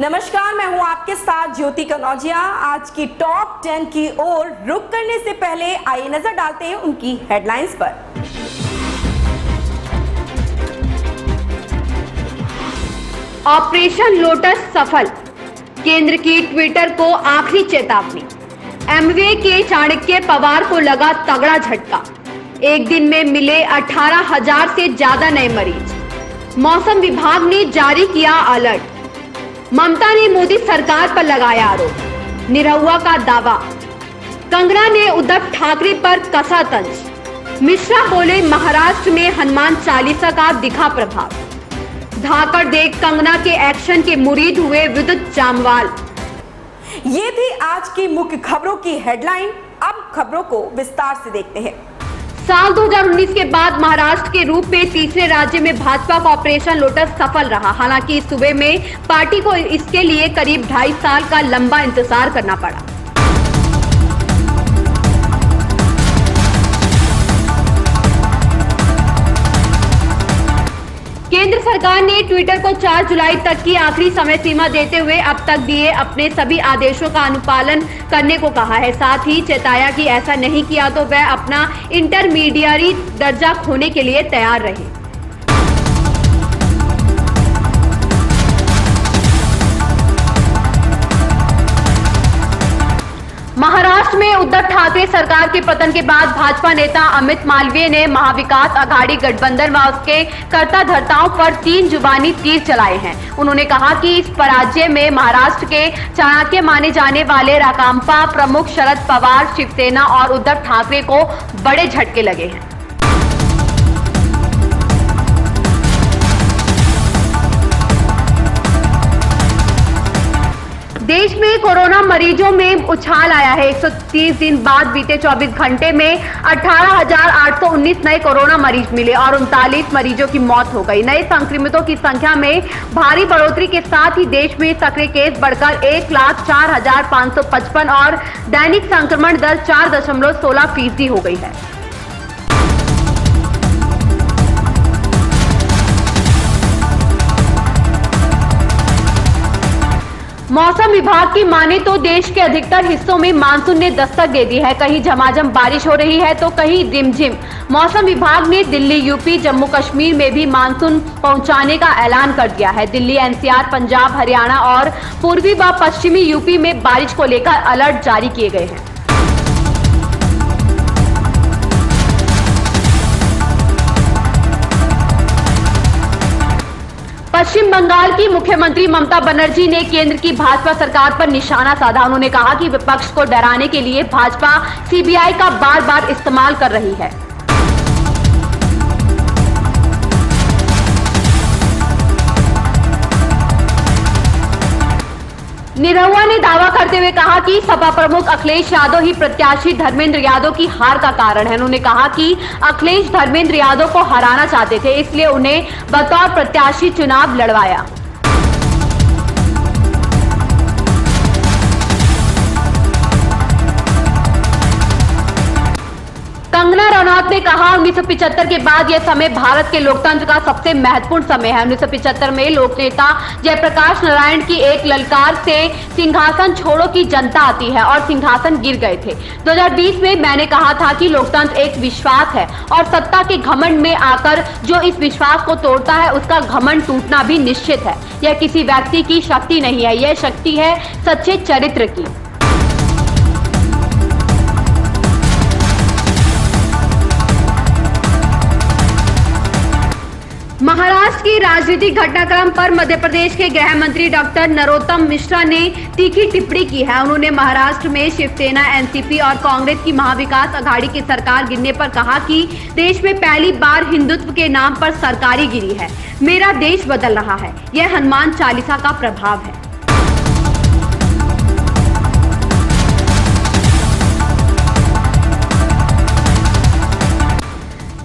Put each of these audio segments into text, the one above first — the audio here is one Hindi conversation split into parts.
नमस्कार, मैं हूं आपके साथ ज्योति कनौजिया। आज की टॉप 10 की ओर रुख करने से पहले आइए नजर डालते हैं उनकी हेडलाइंस पर। ऑपरेशन लोटस सफल, केंद्र की ट्विटर को आखिरी चेतावनी। एमवे के चाणक्य पवार को लगा तगड़ा झटका, एक दिन में मिले 18,000 से ज्यादा नए मरीज। मौसम विभाग ने जारी किया अलर्ट। ममता ने मोदी सरकार पर लगाया आरोप, निरहुआ का दावा। कंगना ने उद्धव ठाकरे पर कसा तंज। मिश्रा बोले महाराष्ट्र में हनुमान चालीसा का दिखा प्रभाव। धाकड़ देख कंगना के एक्शन के मुरीद हुए विद्युत जामवाल। ये थी आज की मुख्य खबरों की हेडलाइन। अब खबरों को विस्तार से देखते हैं। साल 2019 के बाद महाराष्ट्र के रूप में तीसरे राज्य में भाजपा का ऑपरेशन लोटस सफल रहा। हालांकि इस सूबे में पार्टी को इसके लिए करीब 2.5 साल का लंबा इंतजार करना पड़ा। केंद्र सरकार ने ट्विटर को 4 जुलाई तक की आखिरी समय सीमा देते हुए अब तक दिए अपने सभी आदेशों का अनुपालन करने को कहा है। साथ ही चेताया कि ऐसा नहीं किया तो वह अपना इंटरमीडियरी दर्जा खोने के लिए तैयार रहे। महाराष्ट्र में उद्धव ठाकरे सरकार के पतन के बाद भाजपा नेता अमित मालवीय ने महाविकास आघाड़ी गठबंधन व उसके कर्ता धर्ताओं पर 3 जुबानी तीर चलाए हैं। उन्होंने कहा कि इस पराजय में महाराष्ट्र के चाणक्य माने जाने वाले राकांपा प्रमुख शरद पवार, शिवसेना और उद्धव ठाकरे को बड़े झटके लगे हैं। देश में कोरोना मरीजों में उछाल आया है। 130 दिन बाद बीते 24 घंटे में 18,819 नए कोरोना मरीज मिले और 39 मरीजों की मौत हो गई। नए संक्रमितों की संख्या में भारी बढ़ोतरी के साथ ही देश में सक्रिय केस बढ़कर 1,04,555 और दैनिक संक्रमण दर 4.16% हो गई है। मौसम विभाग की माने तो देश के अधिकतर हिस्सों में मानसून ने दस्तक दे दी है। कहीं झमाझम बारिश हो रही है तो कहीं रिमझिम। मौसम विभाग ने दिल्ली, यूपी, जम्मू कश्मीर में भी मानसून पहुंचाने का ऐलान कर दिया है। दिल्ली, एनसीआर, पंजाब, हरियाणा और पूर्वी व पश्चिमी यूपी में बारिश को लेकर अलर्ट जारी किए गए हैं। पश्चिम बंगाल की मुख्यमंत्री ममता बनर्जी ने केंद्र की भाजपा सरकार पर निशाना साधा। उन्होंने कहा कि विपक्ष को डराने के लिए भाजपा सीबीआई का बार बार इस्तेमाल कर रही है। निरहुआ ने दावा करते हुए कहा कि सपा प्रमुख अखिलेश यादव ही प्रत्याशी धर्मेंद्र यादव की हार का कारण है। उन्होंने कहा कि अखिलेश धर्मेंद्र यादव को हराना चाहते थे, इसलिए उन्हें बतौर प्रत्याशी चुनाव लड़वाया। कंगना रनौत ने कहा 1975 के बाद यह समय भारत के लोकतंत्र का सबसे महत्वपूर्ण समय है। 1975 में लोकनेता जयप्रकाश नारायण की एक ललकार से सिंहासन छोड़ो की जनता आती है और सिंहासन गिर गए थे। 2020 में मैंने कहा था कि लोकतंत्र एक विश्वास है और सत्ता के घमंड में आकर जो इस विश्वास को तोड़ता है उसका घमंड टूटना भी निश्चित है। यह किसी व्यक्ति की शक्ति नहीं है, यह शक्ति है सच्चे चरित्र की। महाराष्ट्र की राजनीतिक घटनाक्रम पर मध्य प्रदेश के गृह मंत्री डॉक्टर नरोत्तम मिश्रा ने तीखी टिप्पणी की है। उन्होंने महाराष्ट्र में शिवसेना, एनसीपी और कांग्रेस की महाविकास आघाड़ी की सरकार गिरने पर कहा कि देश में पहली बार हिंदुत्व के नाम पर सरकारी गिरी है। मेरा देश बदल रहा है, यह हनुमान चालीसा का प्रभाव है।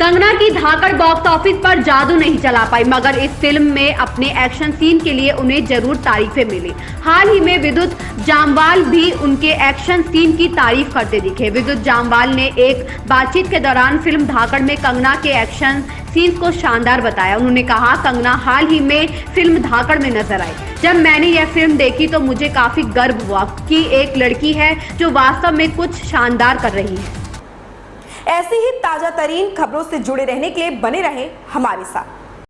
कंगना की धाकड़ बॉक्स ऑफिस पर जादू नहीं चला पाई, मगर इस फिल्म में अपने एक्शन सीन के लिए उन्हें जरूर तारीफें मिली। हाल ही में विद्युत जामवाल भी उनके एक्शन सीन की तारीफ करते दिखे। विद्युत जामवाल ने एक बातचीत के दौरान फिल्म धाकड़ में कंगना के एक्शन सीन्स को शानदार बताया। उन्होंने कहा कंगना हाल ही में फिल्म धाकड़ में नजर आई। जब मैंने यह फिल्म देखी तो मुझे काफी गर्व हुआ कि एक लड़की है जो वास्तव में कुछ शानदार कर रही है। ऐसी ही ताजा तरीन खबरों से जुड़े रहने के लिए बने रहें हमारे साथ।